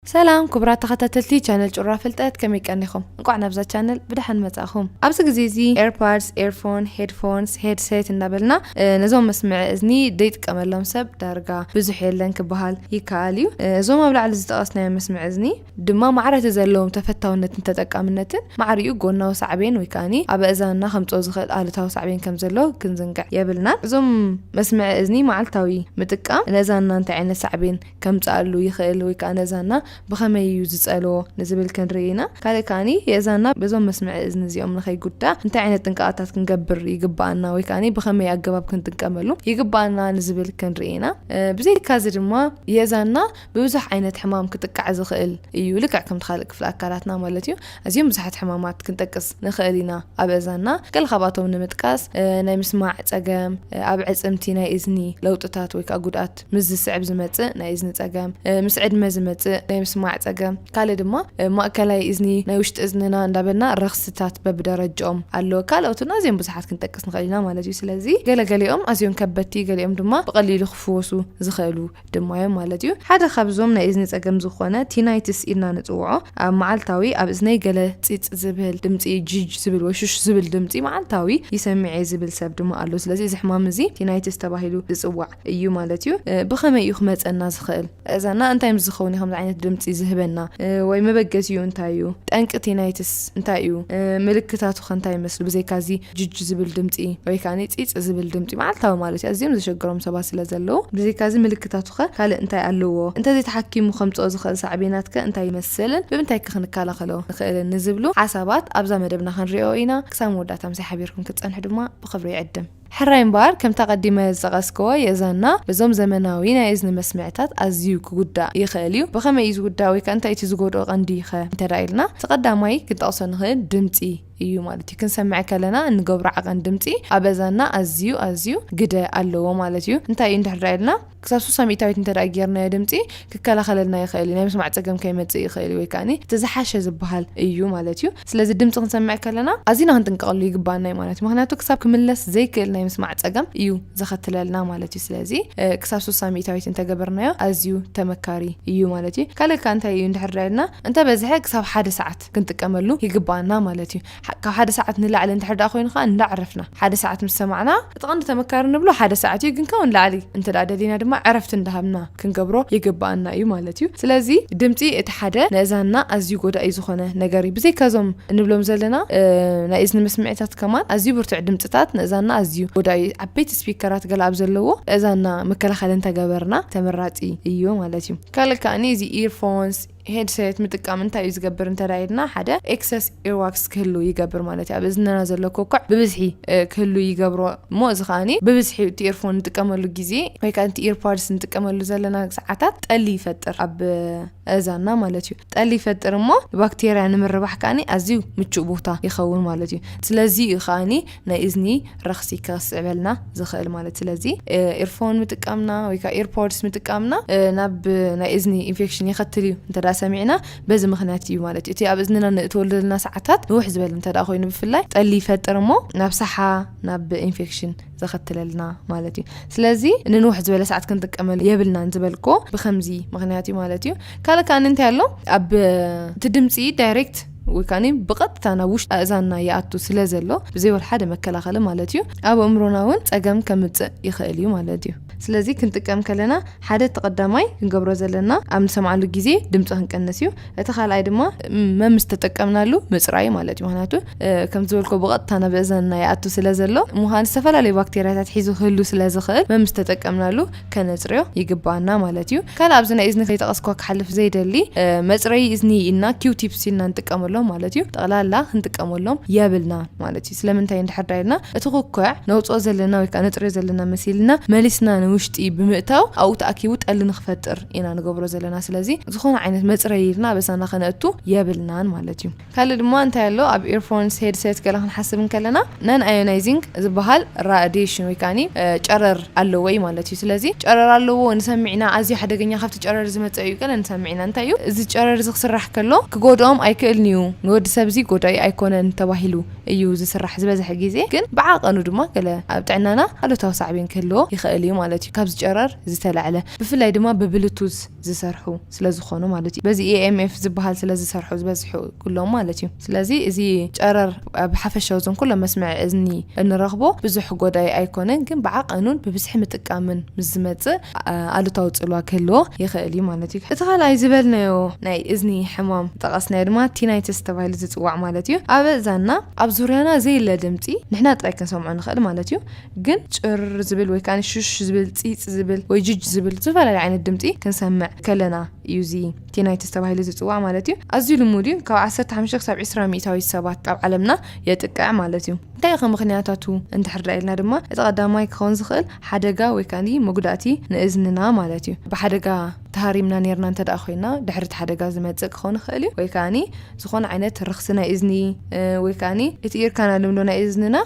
سلام كبرات تخطتلتي channel جرا فلتات كم يكنيكم نقعنا بذا channel بدحن متاخم أبز جزيزي earbuds earphone headphones headset نبلنا نزوم مسمع إذني ديت كمل لهم سب درجة بزح يلن كبهال يكاليو زوم أبلع على زتقاسنا مسمع إذني دما معرة زلهم تفتوا النت نتتك أمنتن معريو قلنا وصعبين ويكاني أبا إذا خمس أزخل قالتها وصعبين كم زلوا كنزنقع يبلنا زوم مسمع إذني معلتاوي متكام إذا أنت عين صعبين كم تقالوا يخيل ويكان إذا بخمي يوزسألو نزبل كنرينا كاني يزانا بزوم مسمع إذن زيوم نخي قدا انت عين تنقاطات كنقبر يقبعنا ويكاني بخمي أقباب كنت نكملو يقبعنا نزبل كنرينا بزي كازر ما يزانا بوزح عينة حمام كتقع زخيل ايو لكع كم تخالق في الأكالاتنا مالتيو ازيوم بزحت حمامات كنتقص نخيلينا أبزانا كل خباتو نمتقاس ناي مسمع تقام أبعز امتي ناي إذني لو تتات ويكا قدات مز السعب زمتق ناي إذن تقام مسعد مزمتق ناي مسمع تقام قال دما مؤكلاي إذني ناي وشت إذننا ندابلنا الرخصتات ببدرجهم قالو كالوتنا زين بزحات كنتقص نخيلينا مالتيو سلازي قال أزيون كبتي قال دما بقليل خفوسو زخيلو دما مالتيو حدا خبزهم ناي إذن تقام زخونا تينايتس إلنا نتوعو معالتاوي أب إذني قال تيت زبل دمتي جيج زبل وشش زبل دمتي معالتاوي يسمعي زبل سب دما قالو سلازي زحمام زي تينايتس تباهيلو زوع ايو مالتيو بخمي يخمت الناس خيل إذا أنا أنت مزخوني خمس عينة دمتي زهبنا وي مبقزيو انتايو تانقتي نايتس انتايو ملكتاتو خنتاي مسل بزي كازي جج زبل دمتي وي كاني تيت زبل دمتي معلتاو مالتي ازيم زشقرهم سبا سلازلو بزي كازي ملكتاتو خ قال انتاي قالوو انت زي تحكيمو خمطو زخل سعبيناتك انتاي يمثلن بمنتاي كخنكالا خلو نخيل نزبلو حسابات ابزا مدبنا خنريو اينا كسام وداتا مسي حبيركم كتصنح دما بخبري يعدم حراين بار كم تقدمه زغسكو يزنا بزوم زمناوينا إذن مسمعتات أزيو كودا يخاليو بخما يزودا ويكانت يتزغودو غنديخه ترايلنا تقدماي كنت أصلا غير دمتي ايو مالتي كنسمع كلنا نقبر عقن دمتي أبزنا أزيو قدا ألو مالتيو انتاي اندحرايلنا كساسو ساميتاويت انت راجيرنا دمتي ككلا خللنا يخالي نايم سمع تقم كيمتي يخالي ويكاني تزحاش زبحال ايو مالتيو سلازي دمتي كنسمع كلنا أزينا هنتنقلو يقبالنا مالتي مهناتو كساب كملس زي كلنا يسمع تقم ايو زخت لنا مالتي سلازي كساسو ساميتاويت انت قبرنا أزيو تمكاري ايو مالتي كالا كانت ايو اندحرايلنا انت بزحك كساب حد ساعات كنت كملو يقبالنا مالتي كاب حدا ساعات نلعب انت حدا اخوين خان نعرفنا حدا ساعات مسمعنا تقند تمكار نبلو حدا ساعات يمكن كون لعلي انت دادينا دما عرفت اندهبنا كنقبرو يقبانا اي مالتيو سلازي دمتي اتحدا نازانا ازيو غدا اي زخونه نغاري بزي كازم نبلوم زلنا نا اذن مسمعتات كمان ازيو برتع دمتات نازانا ازيو غدا عبيت سبيكرات قلاب زلوو ازانا مكلخل انت قبرنا تمراتي ايو مالتيو كالكاني زي ايرفونز هيدسيت متقام انت يزقبر انت رايدنا حدا اكسس ايرواكس كله يقبر مالتي ابزنا نازل كوكع ببزحي كله يقبروا مو زخاني ببزحي تيرفون نتقاملو غيزي وي كانت ايربودز نتقاملو زلنا ساعات طلي يفطر اب ازانا مالتي طلي يفطر مو بكتيريا نمربح كاني ازيو مچو بوتا يخون مالتي سلازي خاني نا اذني رخصي كاسعبلنا زخيل مالتي سلازي ايرفون متقامنا وي كا ايربودز متقامنا ناب نا اذني انفكشن يختليو انت سمعنا بز مخناتي مالتي تي ابزننا نتولد لنا ساعات روح زبل انت دا خوين بفلاي طلي يفطر مو ناب صحه ناب انفكشن زختللنا مالتي سلازي نروح زبل ساعات كنت قمل يبلنا نزبلكو بخمزي مخناتي مالتي كان انت يالو اب تدمصي دايركت وكاني بقطتا نوش اذاننا ياتو سلازلو بزي ول حدا مكلاخله مالتيو اب امروناون صقم كمص يخاليو مالتيو سلازي كنتقام كلنا حدا تقدماي كنغبرو زلنا ام سمعلو غيزي دمص كنقنسيو اتخالاي دما ما مستتقمنالو مصراي مالتي مهناتو كم زولكو بقطتا نبزنا ياتو سلازلو مهان سفلالي باكتيريات حيزو خلو سلازخل ما مستتقمنالو كنصريو يغبانا مالتيو كان ابزنا اذن كيتقسكو كحلف زيدلي مصري اذني إنا كيو تيبس إنا نتقاملو مالتيو طقلالا نتقاملهم يابلنا مالتي سلامنتاي ندحرداينا اتخوكع نوصو زلنا وي كان نطري زلنا مسيلنا مالسنا نوشتي بمئتاو او تاكيو طل نخفطر إنا نغبرو زلنا سلازي زخونا عينت مصريلنا بسنا خنأتو يابلنا مالتيو كال دما انت يالو اب ايرفونز هيدسيت كلا نحسب كلنا نان ايونايزنج زبحال راديشن وي كاني چرر الله وي مالتيو سلازي چرر الله نسمعنا ازي حدغኛ خفت چرر زمصيو كلا نسمعنا انتايو እዚ چرر زخسرح كلو كغودوم ايكلنيو نود سبزي غوداي ايكونن تباهيلو ايو زسرح زبزح غيزي كن بعقنو دما كلا ابطعنانا الو توسعبين كلو يخاليو مالتيو ማለት እዩ ካብ ዝጨረር ዝተላዕለ ብፍላይ ድማ ብብሉቱዝ ዝሰርሑ ስለዝኾኑ ማለት እዩ በዚ EMF ዝበሃል ስለዝሰርሑ ዝበዝሑ ኩሎም ማለት እዩ ስለዚ እዚ ጨረር ኣብ ሓፈሻው ዞን ኩሎም መስምዕ እዝኒ እንረኽቦ ብዙሕ ጎዳይ ኣይኮነን ግን ብዓቐኑን ብብዝሒ ምጥቃምን ምስ ዝመጽእ ኣሉታዊ ጽልዋ ክህልዎ ይኽእል እዩ ማለት እዩ እቲ ካልኣይ ዝበልናዮ ናይ እዝኒ ሕማም ጠቐስናዮ ድማ ቲናይትስ ተባሂሉ ዝጽዋዕ ማለት እዩ ኣብ እዛና ኣብ ዙርያና ዘይለ ድምጺ ንሕና ጥራይ ክንሰምዖ ንኽእል ማለት እዩ ግን ጭር ዝብል ወይ ከዓ ሹሽ ዝብል ፂፅ ዝብል ወይ ጅጅ ዝብል ዝተፈላለዩ ዓይነት ድምጺ ክንሰምዕ ከለና እዩ ዚ ቲናይትስ ተባሂሉ ዝጽዋዕ ማለት እዩ ኣዝዩ ልሙድ እዩ ካብ 15 ክሳብ 20 ሚእታዊ ሰባት ኣብ ዓለምና የጥቅዕ ማለት እዩ እንታይ ከም ምክንያታቱ እንድሕር ኢልና ድማ እቲ ቀዳማይ ክኸውን ዝኽእል ሓደጋ ወይ ከዓ መጉዳእቲ ንእዝንና ማለት እዩ ብሓደጋ ተሃሪምና ነርና እንተዳ ኮይና ድሕሪ ሓደጋ ዝመጽእ ክኸውን ይኽእል እዩ ወይ ከዓ ዝኾነ ዓይነት ርክስ ናይ እዝኒ ወይ ከዓ እቲ ኢርካና ልምዶ ናይ እዝንና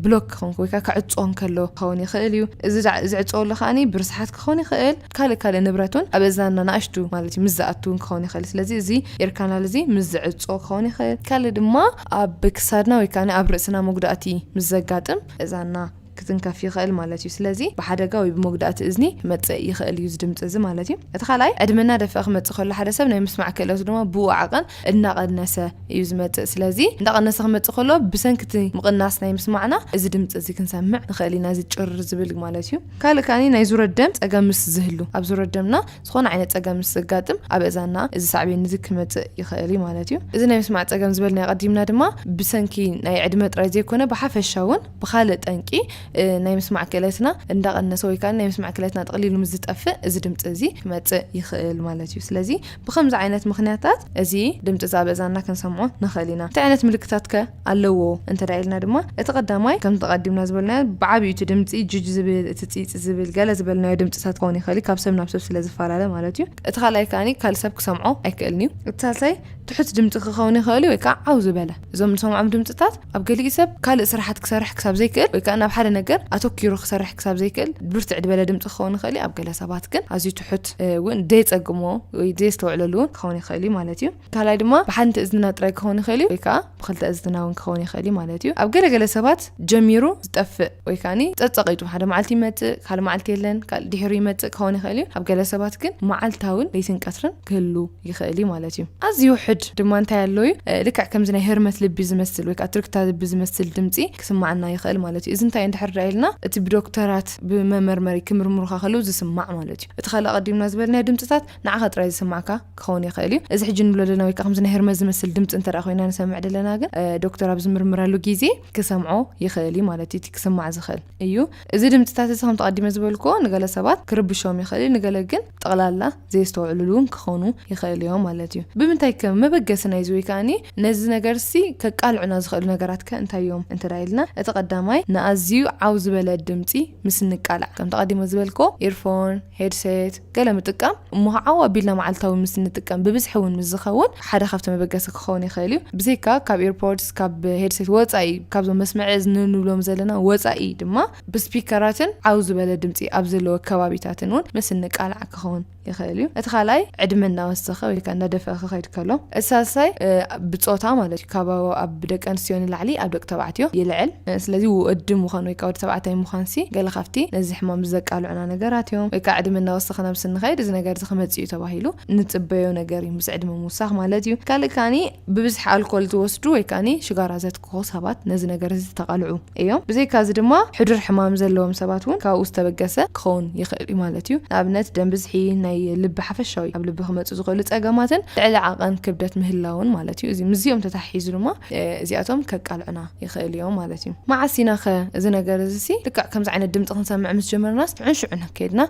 ብሎክ ክኸውን ወይ ከዓ ክዕጾን ከሎ ክኸውን ይኽእል እዩ እዚ ዝዕጾሉ ከዓ ብርስሓት ክኸውን ይኽእል ካልእ ንብረቱን ኣብ እዛና ናእሽቱ ማለት እዩ ምዝኣቱን ክኸውን ይኽእል ስለዚ እዚ ኢርካና እዚ ምዝዕጾ ክኸውን ይኽእል ካልእ ድማ ኣብ ክሳድና ወይ ከዓ ኣብ ርእስና መጉዳእቲ ምዘጋጥም እዛና ክትንከፍ ይኽእል ማለት እዩ ስለዚ ብሓደጋ ወይ ብመጉዳእቲ እዝኒ መጽእ ይኽእል እዩ ዝድምጽ እዚ ማለት እዩ እቲ ካልኣይ ዕድመና ደፍእ ክመጽእ ከሎ ሓደ ሰብ ናይ ምስማዕ ክእለቱ ድማ ብኡ ዓቐን እናቐነሰ እዩ ዝመጽእ ስለዚ እንዳቐነሰ ክመጽእ ከሎ ብሰንኪቲ ምቕናስ ናይ ምስማዕና እዚ ድምጽ እዚ ክንሰምዕ ንኽእል ኢና ዝጭር ዝብል ማለት እዩ ካልእ ከዓ ናይ ዙረት ደም ጸገም ምስ ዝህሉ ኣብ ዙረት ደምና ዝኾነ ዓይነት ጸገም ምስ ዝጋጥም ኣብ እዛና እዚ ሳዕቤን እዚ ክመጽእ ይኽእል እዩ ማለት እዩ እዚ ናይ ምስማዕ ጸገም ዝበልና ቀዲምና ድማ ብሰንኪ ናይ ዕድመ ጥራይ ዘይኮነ ብሓፈሻውን ብኻልእ ጠንቂ ናይ ምስማዕ ክእለትና እንዳቐነሰ ወይ ከዓ ናይ ምስማዕ ክእለትና ተቕሊሉ ምስ ዝጠፍእ እዚ ድምጽ እዚ ክመጽእ ይኽእል ማለት እዩ ስለዚ ብኸምዚ ዓይነት ምኽንያታት እዚ ድምጽ ዛበዛና ክንሰምዖ ንኽእል ኢና እንታይ ዓይነት ምልክታት ከ ኣለዎ እንተዳኢልና ድማ እቲ ቀዳማይ ከም ተቐዲምና ዝበልና ብዓብዩ እቲ ድምጺ ጅጅ ዝብል እቲ ፂፅ ዝብል ገለ ዝበልናዮ ድምጽታት ክኸውን ይኽእል ካብ ሰብ ናብ ሰብ ስለዝፈላለ ማለት እዩ እቲ ካልኣይ ከዓ ካልእ ሰብ ክሰምዖ ኣይክእልን እዩ እቲ ሳልሳይ ትሑት ድምጽ ክኸውን ይኽእል ወይ ከዓ ዓው ዝበለ እዞም ንሰምዖም ድምጽታት ኣብ ገሊኡ ሰብ ካልእ ስራሓት ክሰርሕ ክሳብ ዘይክእል ወይ ከዓ ናብ ሓደ ነገር ኣተኪሩ ክሰርሕ ክሳብ ዘይክእል ብርትዕ ድበለ ድምጽ ክኸውን ይኽእል ኣብ ገለ ሰባት ግን ኣዝዩ ትሑት እውን ዘይጸግሞ ወይ ዘይስተውዕለሉ ክኸውን ይኽእል ማለት እዩ ካልኣይ ድማ ብሓንቲ እዝንና ጥራይ ክኸውን ይኽእል ወይ ከዓ ብኽልተ እዝንና እውን ክኸውን ይኽእል ማለት እዩ ኣብ ገለ ሰባት ጀሚሩ ዝጠፍእ ወይ ከዓ ጸጸቂጡ ሓደ መዓልቲ ይመጽእ ካልእ መዓልቲ የለን ካልእ ድሕሪ ይመጽእ ክኸውን ይኽእል ኣብ ገለ ሰባት ግን መዓልታውን ለይትን ቀትርን ክህሉ ይኽእል ማለት እዩ ኣዝዩ ውሕድ ድማ እንታይ ኣለዎ ልክዕ ከምዚ ናይ ህርመት ልቢ ዝመስል ወይ ከዓ ትርክታ ልቢ ዝመስል ድምጺ ክስማዓና ይኽእል ማለት እዩ እዚ እንታይ እንድሕር ኢልና እቲ ብዶክተራት ብመመርመሪ ክምርምሩካ ከለው ዝስማዕ ማለት እዩ እቲ ካልእ ቀዲምና ዝበልናዮ ድምጽታት ንዓኻ ጥራይ ዝስማዕካ ክኸውን ይኽእል እዩ እዚ ሕጂ ንብሎ ዘለና ወይ ከዓ ከምዚ ናይ ህርመት ዝመስል ድምጽ እንተዳ ኮይና ንሰምዕ ዘለና ግን ዶክተር ኣብ ዝምርምራሉ ግዜ ክሰምዖ ይኽእል ማለት እዩ ክስማዕ ዝኽእል እዩ እዚ ድምጽታት እዚ ከም ተቀዲመ ዝበልኮ ንገለ ሰባት ክርብሾም ይኽእል ንገለ ግን ጠቕላላ ዘይስተውዕሉን ክኾኑ ይኽእል እዮም ማለት እዩ ብምንታይ ከም መበገስ ናይ ዝወይ ከዓ ነዚ ነገርሲ ከቃልዑና ዝኽእሉ ነገራት ከ እንታይ እዮም እንተዳ ኢልና እቲ ቀዳማይ ንኣዝዩ ዓው ዝበለ ድምጺ ምስ ንቃልዕ ከም ተቀዲመ ዝበልኮ ኢርፎን ሄድሴት ገለ ምጥቃም እሞዓው ኣቢልና መዓልታዊ ምስ ንጥቀም ብብዝሒ እውን ምስ ዝኸውን ሓደ ካብቲ መበገሲ ክኸውን ይኽእል እዩ ብዘይካ ካብ ኤርፖድስ ካብ ሄድሴት ወጻኢ ካብዞም መስምዒ ዝንብሎም ዘለና ወጻኢ ድማ ብስፒከራትን ዓው ዝበለ ድምጺ ኣብ ዘለዎ ከባቢታትን እውን ምስ ንቃልዕ ክኸውን ይኽእል እዩ እቲ ካልኣይ ዕድመ እናወሰኸ ወይ ከዓ እናደፈአ ክኸይድ ከሎ እቲ ሳልሳይ ብጾታ ማለት እዩ ካብ ኣብ ደቂ ኣንስትዮ ንላዕሊ ኣብ ደቂ ተባዕትዮ ይልዕል ስለዚ ወዲ ምዃን ወይ ከዓ ወዲ ተባዕታይ ምዃንሲ ገለ ካብቲ ነዚ ሕማም ዘቃልዑና ነገራት እዮም ወይ ከዓ ዕድመ እናወሰኸ ናብ ስንኸይድ እዚ ነገር እዚ ክመጽእ እዩ ተባሂሉ ንጽበዮ ነገር እዩ ምስ ዕድመ ምውሳኽ ማለት እዩ ካልእ ከዓ ብብዝሒ ኣልኮል ዝወስዱ ወይ ከዓ ሽጋራ ዘትክኹ ሰባት ነዚ ነገር እዚ ተቃልዑ እዮም ብዘይካ እዚ ድማ ሕዱር ሕማም ዘለዎም ሰባት እውን ካብኡ ዝተበገሰ ክኸውን ይኽእል እዩ ማለት እዩ ንኣብነት ደም ብዝሒ ናይ ልቢ ሓፈሻዊ ኣብ ልቢ ክመጽእ ዝኽእሉ ጸገማትን ልዕሊ ዓቐን ክብደት ምህላውን ማለት እዩ እዚ ምዚኦም ተታሒዙ ድማ እዚኣቶም ከቃልዑና ይኽእል እዮም ማለት እዩ መዓሲና ኸ እዚ ነገር እዚ ልክዕ ከምዚ ዓይነት ድምፂ ክንሰምዕ ምስ ጀመርናስ ዕንሽዑን ከይድና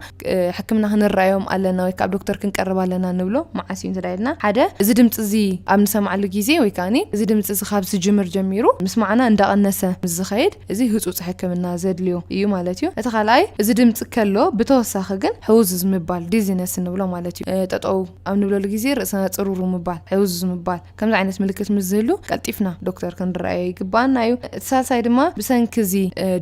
ሕክምና ክንራዮም ኣለና ወይ ከዓ ዶክተር ክንቀርብ ኣለና ንብሎ መዓሲዩ እንተዳይልና ሓደ እዚ ድምፂ እዚ ኣብ ንሰምዓሉ ግዜ ወይ ከዓ እዚ ድምፂ እዚ ካብ ዝጅምር ጀሚሩ ምስማዕና እንዳቐነሰ ምስ ዝኸይድ እዚ ህጹጽ ሕክምና ዘድልዮ እዩ ማለት እዩ እቲ ካልኣይ እዚ ድምፂ ከሎ ብተወሳኺ ግን ሕውዝ ዝምባል ዲዚነስ መለስ እንብሎ ማለት እዩ ጠጠው ኣብ ንብለሉ ግዜ ርእስና ፅሩሩ ምባል ሕውዝ ምባል ከምዚ ዓይነት ምልክት ምዝህሉ ቀልጢፍና ዶክተር ክንራኣዮ ይግባአና እዩ ሳልሳይ ድማ ብሰንኪ እዚ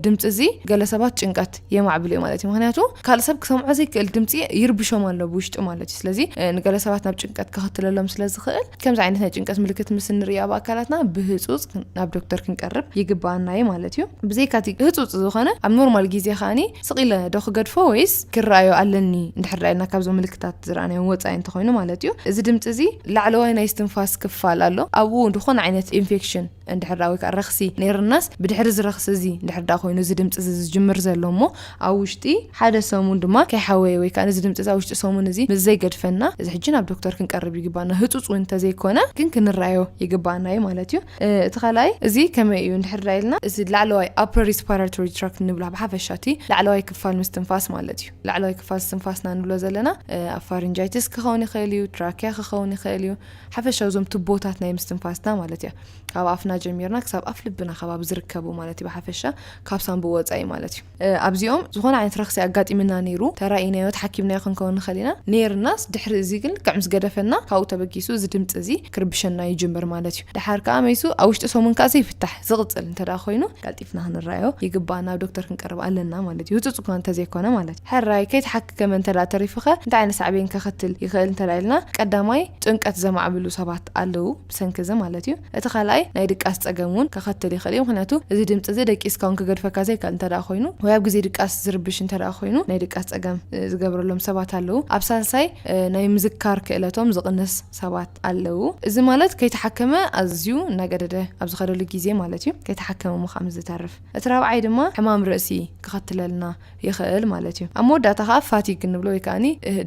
ድምፂ እዚ ገለ ሰባት ጭንቀት የማዕብሉ ማለት እዩ ምክንያቱ ካልእ ሰብ ክሰምዖ ዘይክእል ድምፂ ይርብሾም ኣሎ ብውሽጡ ማለት እዩ ስለዚ ንገለ ሰባት ናብ ጭንቀት ክኸትለሎም ስለዝኽእል ከምዚ ዓይነት ናይ ጭንቀት ምልክት ምስ ንሪኦ ኣብ ኣካላትና ብህፁፅ ናብ ዶክተር ክንቀርብ ይግባአና እዩ ማለት እዩ ብዘይካቲ ህፁፅ ዝኾነ ኣብ ኖርማል ግዜ ኸኣኒ ስቂለ ዶ ክገድፎ ወይስ ክራኣዮ ኣለኒ እንድሕር ራኣየና ካብዞም ምልክታት ዝረኣናዮም ወፃኢ እንተኾይኑ ማለት እዩ እዚ ድምፂ እዚ ላዕለዋይ ናይ እስትንፋስ ክፋል ኣሎ ኣብኡ ዝኾነ ዓይነት ኢንፌክሽን እንድሕር ወይ ከዓ ረኽሲ ነይርናስ ብድሕሪ ዝረኽሲ እዚ እንድሕር ዳ ኮይኑ እዚ ድምፂ እዚ ዝጅምር ዘሎ እሞ ኣብ ውሽጢ ሓደ ሰሙን ድማ ከይሓወየ ወይ ከዓ እዚ ድምፂ እዚ ኣብ ውሽጢ ሰሙን እዚ ምስ ዘይገድፈና እዚ ሕጂ ናብ ዶክተር ክንቀርብ ይግባአና ህፁፅ እውን እንተዘይኮነ ግን ክንራኣዮ ይግባአና እዩ ማለት እዩ እቲ ካልኣይ እዚ ከመይ እዩ እንድሕር ራኢልና እዚ ላዕለዋይ upper respiratory tract ንብሎ ብሓፈሻቲ ላዕለዋይ ክፋል ምስትንፋስ ማለት እዩ ላዕለዋይ ክፋል ምስትንፋስና ንብሎ ዘለና ኣብ ፋሪንጃይትስ ክኸውን ይኽእል እዩ ትራኪያ ክኸውን ይኽእል እዩ ሓፈሻ እዞም ቱቦታት ናይ ምስትንፋስና ማለት እዩ ካብ ኣፍና ጀሚርና ክሳብ ኣፍ ልብና ከባቢ ዝርከቡ ማለት እዩ ብሓፈሻ ካብ ሳንቡ ወፃኢ ማለት እዩ ኣብዚኦም ዝኾነ ዓይነት ረኽሲ ኣጋጢምና ነይሩ ተራኢናዮ ተሓኪምናዮ ክንከውን ንኽእል ኢና ነይርናስ ድሕሪ እዚ ግን ካብ ምስ ገደፈና ካብኡ ተበጊሱ እዚ ድምፂ እዚ ክርብሸና ይጅምር ማለት እዩ ድሓር ከዓ መይሱ ኣብ ውሽጢ ሰሙን ከዓ ዘይፍታሕ ዝቕፅል እንተዳ ኮይኑ ቀልጢፍና ክንራኣዮ ይግባአና ናብ ዶክተር ክንቀርብ ኣለና ማለት እዩ ህፁፅ እኳ እንተዘይኮነ ማለት እዩ ሕራይ ከይተሓከመ እንተዳ ተሪፍኸ እንታይ ዓይነት ሳዕቤን ከኸትል ይኽእል እንተዳ ኢልና ቀዳማይ ጭንቀት ዘማዕብሉ ሰባት ኣለዉ ብሰንኪ እዚ ማለት እዩ እቲ ካልኣይ ናይ ድቃስ ፀገም እውን ከኸትል ይኽእል እዩ ምክንያቱ እዚ ድምፂ እዚ ደቂስካ እውን ክገድፈካ ዘይከኣል እንተዳ ኮይኑ ወይ ኣብ ግዜ ድቃስ ዝርብሽ እንተዳ ኮይኑ ናይ ድቃስ ፀገም ዝገብረሎም ሰባት ኣለዉ ኣብ ሳልሳይ ናይ ምዝካር ክእለቶም ዝቕንስ ሰባት ኣለዉ እዚ ማለት ከይተሓከመ ኣዝዩ እናገደደ ኣብ ዝኸደሉ ግዜ ማለት እዩ ከይተሓከመ ምዃም ዝተርፍ እቲ ራብዓይ ድማ ሕማም ርእሲ ክኸትለልና ይኽእል ማለት እዩ ኣብ መወዳእታ ከዓ ፋቲግ ንብሎ ወይ ከዓኒ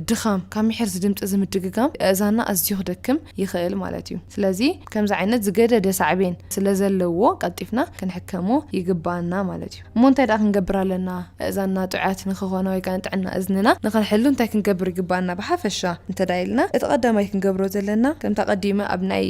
ድኻም ካብ ምሕር ድምፂ ዝምድግጋም እዛና ኣዝዩ ክደክም ይኽእል ማለት እዩ ስለዚ ከምዚ ዓይነት ዝገደደ ሳዕቤን ስለዘለዎ ቀልጢፍና ክንሕከሞ ይግባአና ማለት እዩ እሞ እንታይ ዳ ክንገብር ኣለና እዛና ጥዑያት ንክኾነ ወይ ከዓ ጥዕና እዝንና ንኽንሕሉ እንታይ ክንገብር ይግባአና ብሓፈሻ እንተዳይልና እቲ ቀዳማይ ክንገብሮ ዘለና ከም ተቐዲመ ኣብ ናይ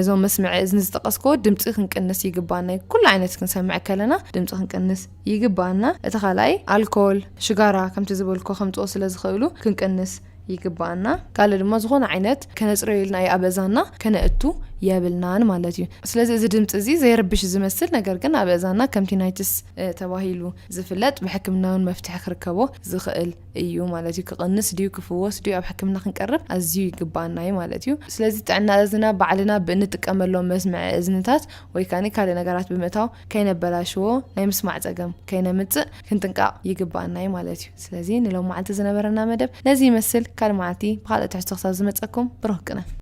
እዞም መስምዒ እዝኒ ዝጠቐስኮ ድምፂ ክንቅንስ ይግባአና ኩሉ ዓይነት ክንሰምዕ ከለና ድምፂ ክንቅንስ ይግባአና እቲ ካልኣይ ኣልኮል ሽጋራ ከምቲ ዝበልኮ ከምፅኦ ስለዝኽእሉ ክንቅንስ ይግባአና ካለ ድማ ዝኾነ ዓይነት ከነፅረዮ ኢልና ኣብ እዛና ከነእቱ የብልናን ማለት እዩ ስለዚ እዚ ድምፂ እዚ ዘይረብሽ ዝመስል ነገር ግን ኣብ እዛና ከም ቲናይትስ ተባሂሉ ዝፍለጥ ብሕክምናውን መፍትሒ ክርከቦ ዝኽእል እዩ ማለት እዩ ክቕንስ ድዩ ክፍወስ ድዩ ኣብ ሕክምና ክንቀርብ ኣዝዩ ይግባአና እዩ ማለት እዩ ስለዚ ጥዕና እዝና ባዕልና ብንጥቀመሎም መስምዒ እዝንታት ወይ ከዓ ካልእ ነገራት ብምእታው ከይነበላሽዎ ናይ ምስማዕ ፀገም ከይነምፅእ ክንጥንቃቕ ይግባአና እዩ ማለት እዩ ስለዚ ንሎም መዓልቲ ዝነበረና መደብ ነዚ ይመስል ካልእ መዓልቲ ብካልእ ትሕዝቶ ክሳብ ዝመፀኩም ብሩህ ቅነ